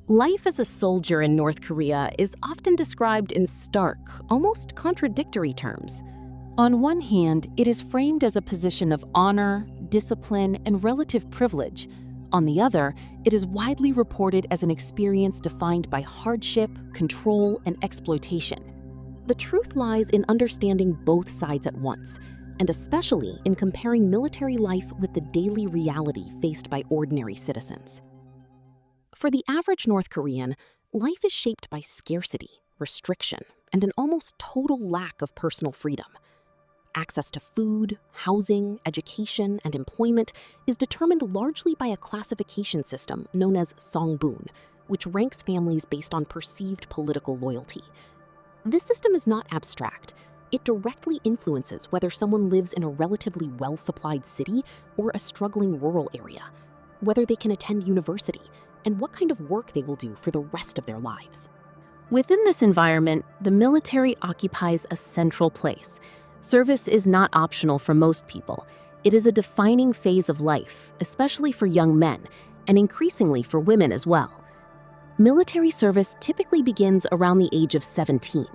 Life as a soldier in North Korea is often described in stark, almost contradictory terms. On one hand, it is framed as a position of honor, discipline, and relative privilege. On the other, it is widely reported as an experience defined by hardship, control, and exploitation. The truth lies in understanding both sides at once, and especially in comparing military life with the daily reality faced by ordinary citizens. For the average North Korean, life is shaped by scarcity, restriction, and an almost total lack of personal freedom. Access to food, housing, education, and employment is determined largely by a classification system known as songbun, which ranks families based on perceived political loyalty. This system is not abstract. It directly influences whether someone lives in a relatively well-supplied city or a struggling rural area, whether they can attend university, and what kind of work they will do for the rest of their lives. Within this environment, the military occupies a central place. Service is not optional for most people. It is a defining phase of life, especially for young men, and increasingly for women as well. Military service typically begins around the age of 17.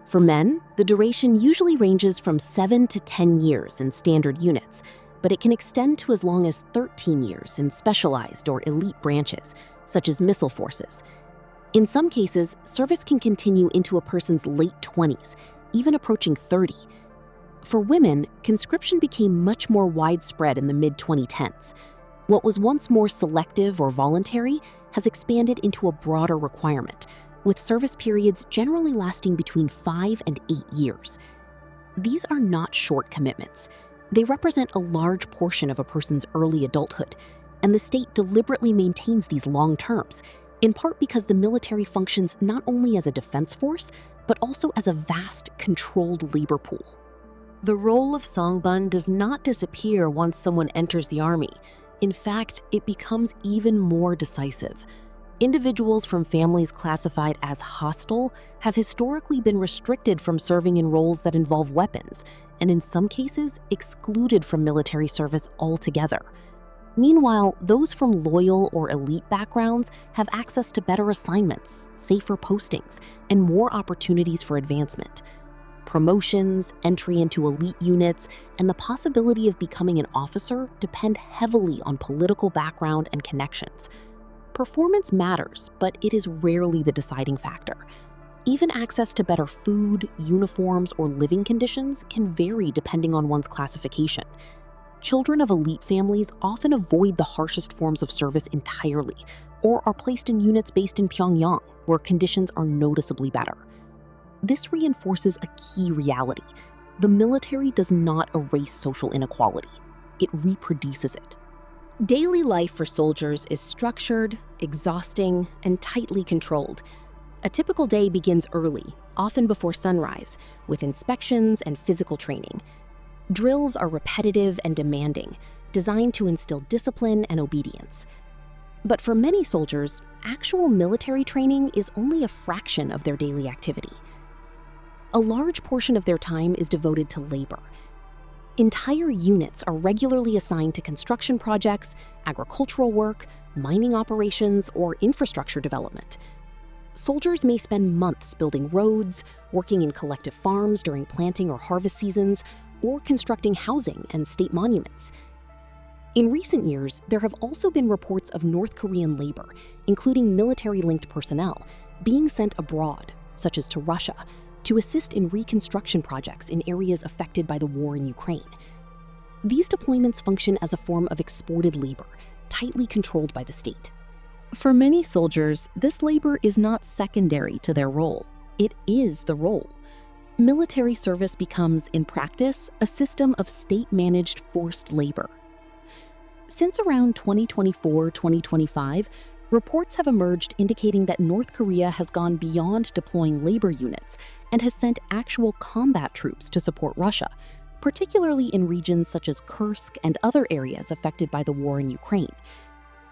For men, the duration usually ranges from 7 to 10 years in standard units, but it can extend to as long as 13 years in specialized or elite branches, such as missile forces. In some cases, service can continue into a person's late 20s, even approaching 30. For women, conscription became much more widespread in the mid-2010s. What was once more selective or voluntary has expanded into a broader requirement, with service periods generally lasting between 5 and 8 years. These are not short commitments. They represent a large portion of a person's early adulthood, and the state deliberately maintains these long terms, in part because the military functions not only as a defense force, but also as a vast, controlled labor pool. The role of songbun does not disappear once someone enters the army. In fact, it becomes even more decisive. Individuals from families classified as hostile have historically been restricted from serving in roles that involve weapons, and in some cases, excluded from military service altogether. Meanwhile, those from loyal or elite backgrounds have access to better assignments, safer postings, and more opportunities for advancement. Promotions, entry into elite units, and the possibility of becoming an officer depend heavily on political background and connections. Performance matters, but it is rarely the deciding factor. Even access to better food, uniforms, or living conditions can vary depending on one's classification. Children of elite families often avoid the harshest forms of service entirely, or are placed in units based in Pyongyang, where conditions are noticeably better. This reinforces a key reality. The military does not erase social inequality. It reproduces it. Daily life for soldiers is structured, exhausting, and tightly controlled. A typical day begins early, often before sunrise, with inspections and physical training. Drills are repetitive and demanding, designed to instill discipline and obedience. But for many soldiers, actual military training is only a fraction of their daily activity. A large portion of their time is devoted to labor. Entire units are regularly assigned to construction projects, agricultural work, mining operations, or infrastructure development. Soldiers may spend months building roads, working in collective farms during planting or harvest seasons, or constructing housing and state monuments. In recent years, there have also been reports of North Korean labor, including military-linked personnel, being sent abroad, such as to Russia, to assist in reconstruction projects in areas affected by the war in Ukraine. These deployments function as a form of exported labor, tightly controlled by the state. For many soldiers, this labor is not secondary to their role. It is the role. Military service becomes, in practice, a system of state-managed forced labor. Since around 2024-2025, reports have emerged indicating that North Korea has gone beyond deploying labor units and has sent actual combat troops to support Russia, particularly in regions such as Kursk and other areas affected by the war in Ukraine.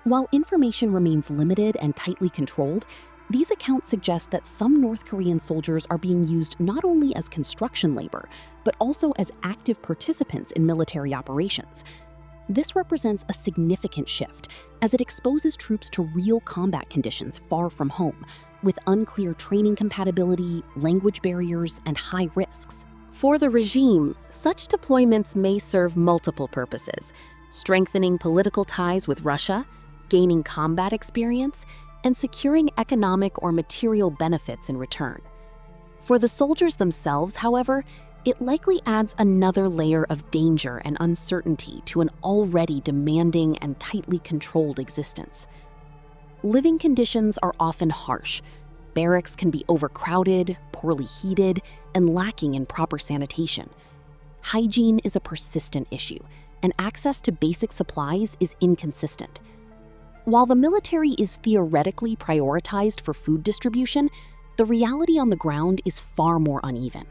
While information remains limited and tightly controlled, these accounts suggest that some North Korean soldiers are being used not only as construction labor, but also as active participants in military operations. This represents a significant shift, as it exposes troops to real combat conditions far from home, with unclear training compatibility, language barriers, and high risks. For the regime, such deployments may serve multiple purposes: strengthening political ties with Russia, gaining combat experience, and securing economic or material benefits in return. For the soldiers themselves, however, it likely adds another layer of danger and uncertainty to an already demanding and tightly controlled existence. Living conditions are often harsh. Barracks can be overcrowded, poorly heated, and lacking in proper sanitation. Hygiene is a persistent issue, and access to basic supplies is inconsistent. While the military is theoretically prioritized for food distribution, the reality on the ground is far more uneven.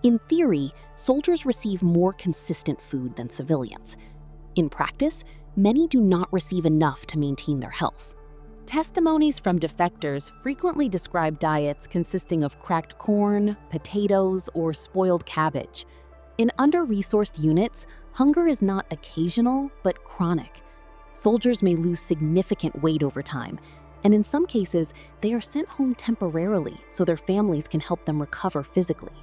In theory, soldiers receive more consistent food than civilians. In practice, many do not receive enough to maintain their health. Testimonies from defectors frequently describe diets consisting of cracked corn, potatoes, or spoiled cabbage. In under-resourced units, hunger is not occasional, but chronic. Soldiers may lose significant weight over time, and in some cases, they are sent home temporarily so their families can help them recover physically.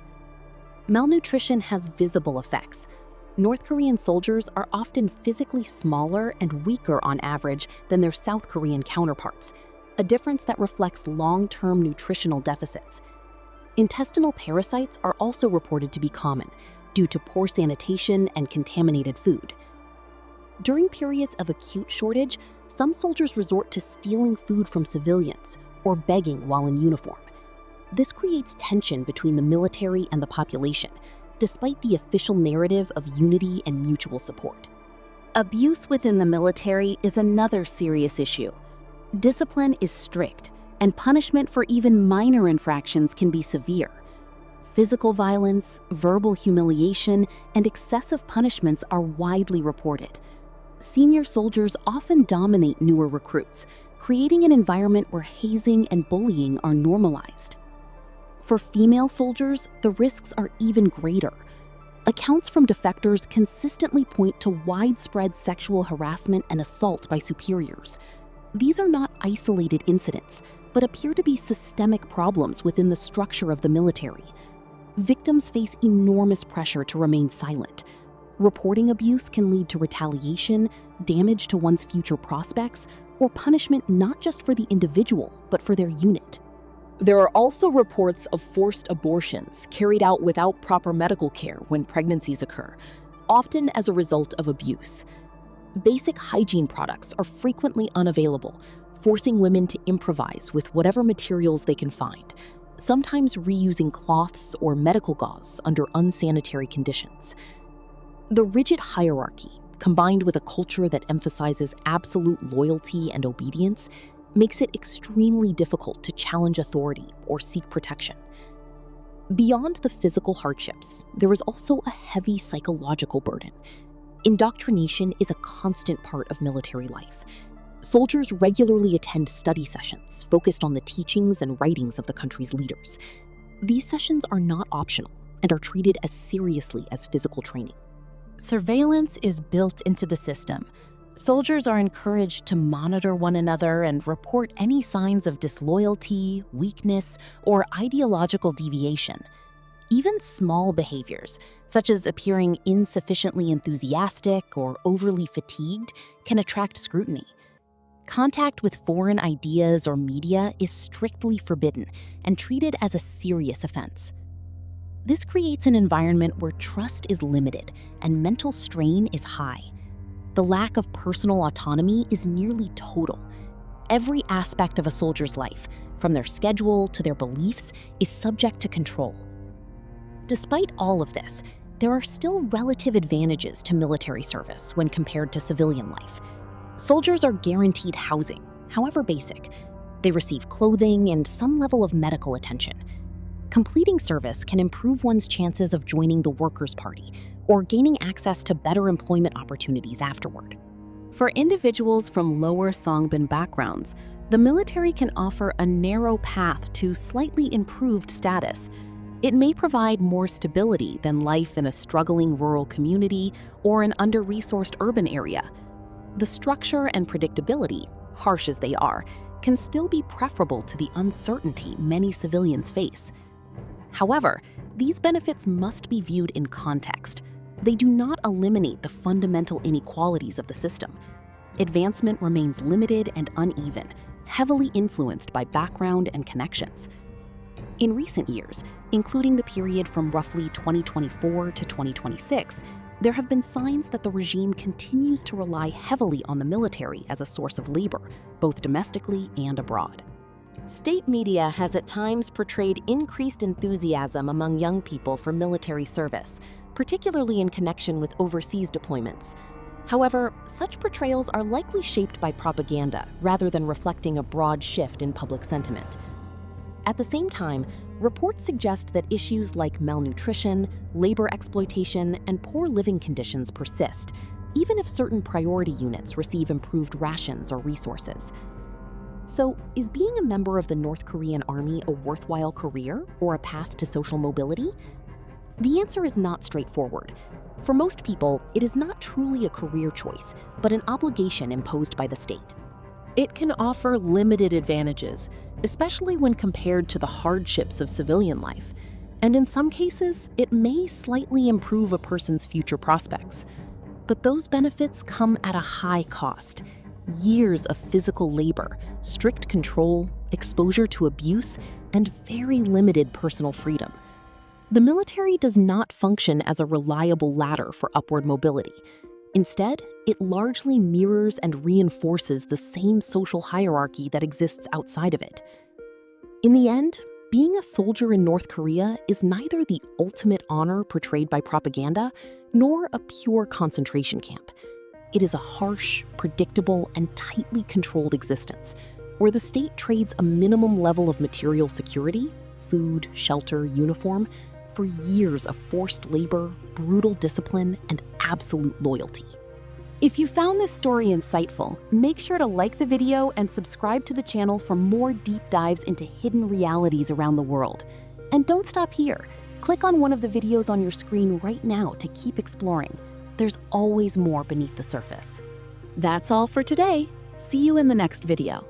Malnutrition has visible effects. North Korean soldiers are often physically smaller and weaker on average than their South Korean counterparts, a difference that reflects long-term nutritional deficits. Intestinal parasites are also reported to be common due to poor sanitation and contaminated food. During periods of acute shortage, some soldiers resort to stealing food from civilians or begging while in uniform. This creates tension between the military and the population, despite the official narrative of unity and mutual support. Abuse within the military is another serious issue. Discipline is strict, and punishment for even minor infractions can be severe. Physical violence, verbal humiliation, and excessive punishments are widely reported. Senior soldiers often dominate newer recruits, creating an environment where hazing and bullying are normalized. For female soldiers, the risks are even greater. Accounts from defectors consistently point to widespread sexual harassment and assault by superiors. These are not isolated incidents, but appear to be systemic problems within the structure of the military. Victims face enormous pressure to remain silent. Reporting abuse can lead to retaliation, damage to one's future prospects, or punishment not just for the individual, but for their unit. There are also reports of forced abortions carried out without proper medical care when pregnancies occur, often as a result of abuse. Basic hygiene products are frequently unavailable, forcing women to improvise with whatever materials they can find, sometimes reusing cloths or medical gauze under unsanitary conditions. The rigid hierarchy, combined with a culture that emphasizes absolute loyalty and obedience, makes it extremely difficult to challenge authority or seek protection. Beyond the physical hardships, there is also a heavy psychological burden. Indoctrination is a constant part of military life. Soldiers regularly attend study sessions focused on the teachings and writings of the country's leaders. These sessions are not optional and are treated as seriously as physical training. Surveillance is built into the system. Soldiers are encouraged to monitor one another and report any signs of disloyalty, weakness, or ideological deviation. Even small behaviors, such as appearing insufficiently enthusiastic or overly fatigued, can attract scrutiny. Contact with foreign ideas or media is strictly forbidden and treated as a serious offense. This creates an environment where trust is limited and mental strain is high. The lack of personal autonomy is nearly total. Every aspect of a soldier's life, from their schedule to their beliefs, is subject to control. Despite all of this, there are still relative advantages to military service when compared to civilian life. Soldiers are guaranteed housing, however basic. They receive clothing and some level of medical attention. Completing service can improve one's chances of joining the Workers' Party or gaining access to better employment opportunities afterward. For individuals from lower songbun backgrounds, the military can offer a narrow path to slightly improved status. It may provide more stability than life in a struggling rural community or an under-resourced urban area. The structure and predictability, harsh as they are, can still be preferable to the uncertainty many civilians face. However, these benefits must be viewed in context. They do not eliminate the fundamental inequalities of the system. Advancement remains limited and uneven, heavily influenced by background and connections. In recent years, including the period from roughly 2024 to 2026, there have been signs that the regime continues to rely heavily on the military as a source of labor, both domestically and abroad. State media has at times portrayed increased enthusiasm among young people for military service, particularly in connection with overseas deployments. However, such portrayals are likely shaped by propaganda rather than reflecting a broad shift in public sentiment. At the same time, reports suggest that issues like malnutrition, labor exploitation, and poor living conditions persist, even if certain priority units receive improved rations or resources. So, is being a member of the North Korean army a worthwhile career or a path to social mobility? The answer is not straightforward. For most people, it is not truly a career choice, but an obligation imposed by the state. It can offer limited advantages, especially when compared to the hardships of civilian life, and in some cases, it may slightly improve a person's future prospects. But those benefits come at a high cost: years of physical labor, strict control, exposure to abuse, and very limited personal freedom. The military does not function as a reliable ladder for upward mobility. Instead, it largely mirrors and reinforces the same social hierarchy that exists outside of it. In the end, being a soldier in North Korea is neither the ultimate honor portrayed by propaganda nor a pure concentration camp. It is a harsh, predictable, and tightly controlled existence, where the state trades a minimum level of material security, food, shelter, uniform, for years of forced labor, brutal discipline, and absolute loyalty. If you found this story insightful, make sure to like the video and subscribe to the channel for more deep dives into hidden realities around the world. And don't stop here. Click on one of the videos on your screen right now to keep exploring. There's always more beneath the surface. That's all for today. See you in the next video.